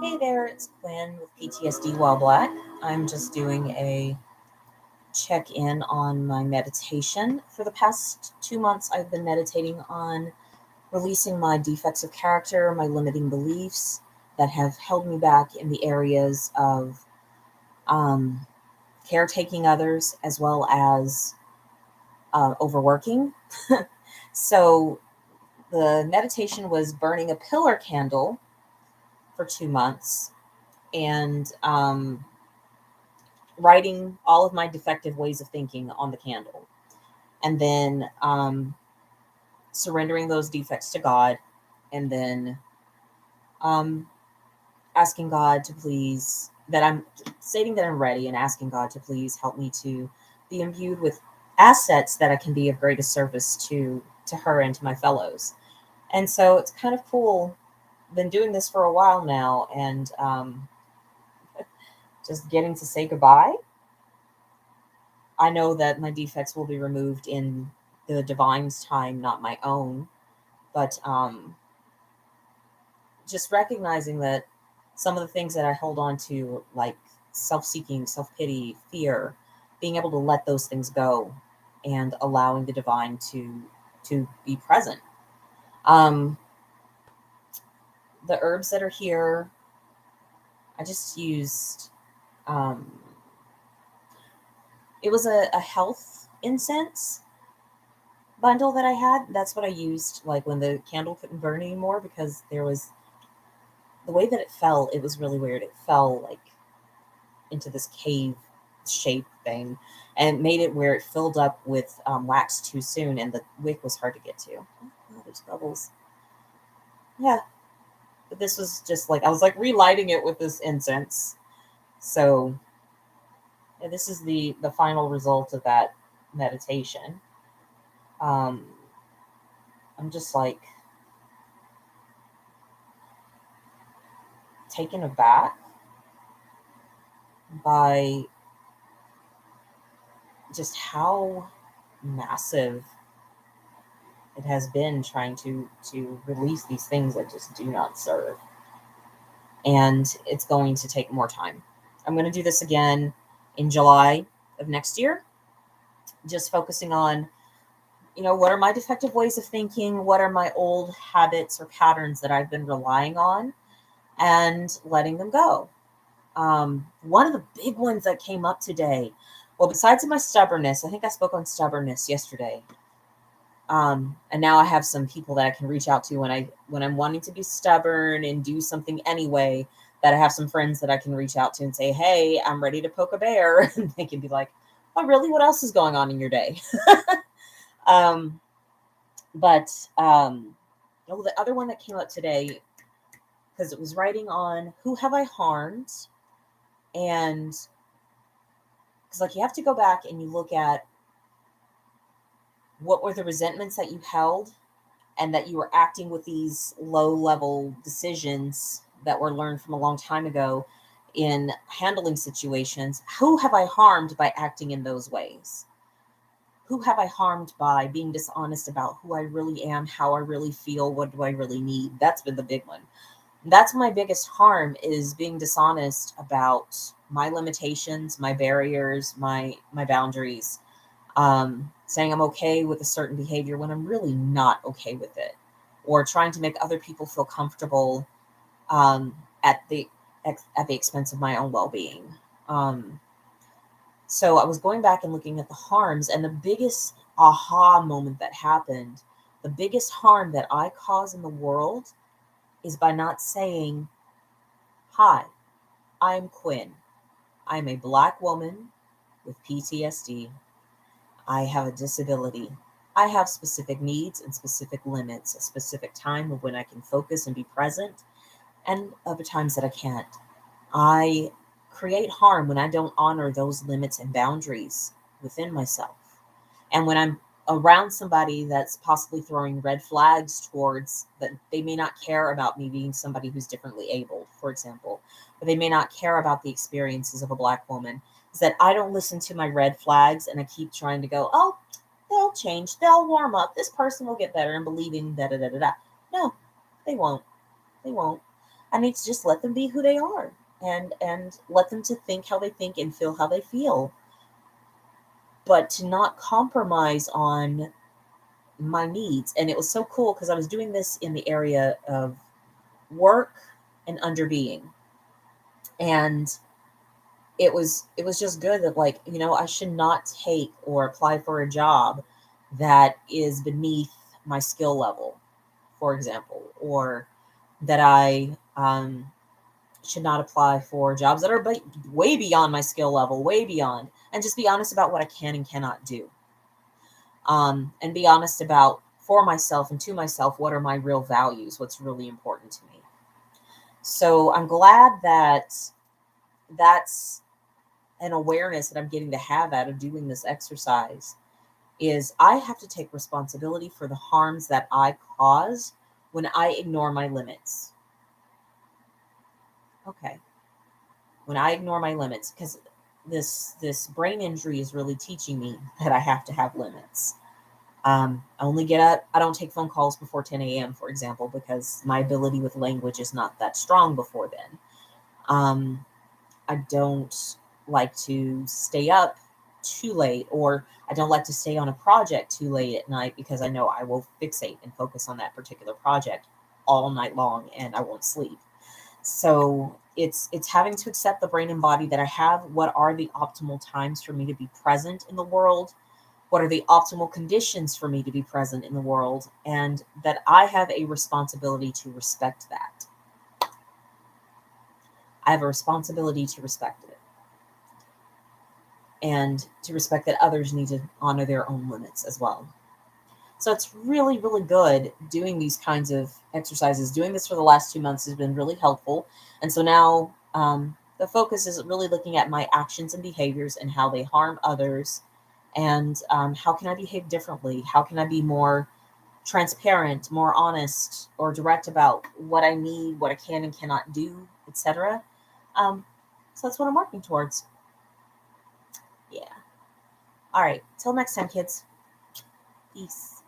Hey there, it's Quinn with PTSD While Black. I'm just doing a check in on my meditation. For the past 2 months, I've been meditating on releasing my defects of character, my limiting beliefs that have held me back in the areas of um, caretaking others as well as overworking. So the meditation was burning a pillar candle for 2 months and writing all of my defective ways of thinking on the candle, and then surrendering those defects to God, and then um, asking God to please, that I'm stating that I'm ready, and asking God to please help me to be imbued with assets that I can be of greatest service to her and to my fellows. And so it's kind of cool. Been doing this for a while now, and just getting to say goodbye. I know that my defects will be removed in the divine's time, not my own. But just recognizing that some of the things that I hold on to, like self-seeking, self-pity, fear, being able to let those things go and allowing the divine to be present. Um, the herbs that are here, I just used. Um, it was a health incense bundle that I had. That's what I used, like when the candle couldn't burn anymore, because there was the way that it fell. It was really weird. It fell like into this cave shape thing, and it made it where it filled up with wax too soon, and the wick was hard to get to. Oh, there's bubbles. Yeah, but this was just like I was like relighting it with this incense. So yeah, this is the final result of that meditation. Um, I'm just like taken aback by just how massive it has been trying to release these things that just do not serve, and it's going to take more time. I'm going to do this again in July of next year, just focusing on, what are my defective ways of thinking, what are my old habits or patterns that I've been relying on, and letting them go. One of the big ones that came up today, well, besides my stubbornness, I think I spoke on stubbornness yesterday. And now I have some people that I can reach out to when I'm wanting to be stubborn and do something anyway. That I have some friends that I can reach out to and say, "Hey, I'm ready to poke a bear," and they can be like, "Oh, really? What else is going on in your day?" um, but the other one that came up today, because it was writing on who have I harmed, and because like you have to go back and you look at what were the resentments that you held, and that you were acting with these low level decisions that were learned from a long time ago in handling situations. Who have I harmed by acting in those ways? Who have I harmed by being dishonest about who I really am, how I really feel, what do I really need? That's been the big one. That's my biggest harm, is being dishonest about my limitations, my barriers, my boundaries. Saying I'm okay with a certain behavior when I'm really not okay with it, or trying to make other people feel comfortable um, at the at the expense of my own well-being. Um, so I was going back and looking at the harms, and the biggest aha moment that happened, the biggest harm that I cause in the world, is by not saying, "Hi, I'm Quinn. I'm a Black woman with PTSD. I have a disability. I have specific needs and specific limits, a specific time of when I can focus and be present, and other times that I can't. I create harm when I don't honor those limits and boundaries within myself. And when I'm around somebody that's possibly throwing red flags towards that, they may not care about me being somebody who's differently abled, for example, or they may not care about the experiences of a Black woman, is that I don't listen to my red flags and I keep trying to go, oh, they'll change, they'll warm up, this person will get better, and believing da da da da da. No, they won't. They won't. I need to just let them be who they are, and let them to think how they think and feel how they feel, but to not compromise on my needs. And it was so cool because I was doing this in the area of work and under being. And it was just good that, like, I should not take or apply for a job that is beneath my skill level, for example, or that I should not apply for jobs that are way beyond my skill level, way beyond, and just be honest about what I can and cannot do. And be honest about, for myself and to myself, what are my real values, what's really important to me. So I'm glad that that's an awareness that I'm getting to have out of doing this exercise, is I have to take responsibility for the harms that I cause when I ignore my limits. Okay. When I ignore my limits, because this brain injury is really teaching me that I have to have limits. I only get up, I don't take phone calls before 10 a.m., for example, because my ability with language is not that strong before then. I don't like to stay up too late, or I don't like to stay on a project too late at night, because I know I will fixate and focus on that particular project all night long and I won't sleep. So it's having to accept the brain and body that I have. What are the optimal times for me to be present in the world? What are the optimal conditions for me to be present in the world? And that I have a responsibility to respect that. I have a responsibility to respect it. And to respect that others need to honor their own limits as well. So it's really, really good doing these kinds of exercises. Doing this for the last 2 months has been really helpful. And so now the focus is really looking at my actions and behaviors and how they harm others. And how can I behave differently? How can I be more transparent, more honest, or direct about what I need, what I can and cannot do, etc. So that's what I'm working towards. Yeah. All right. Till next time, kids. Peace.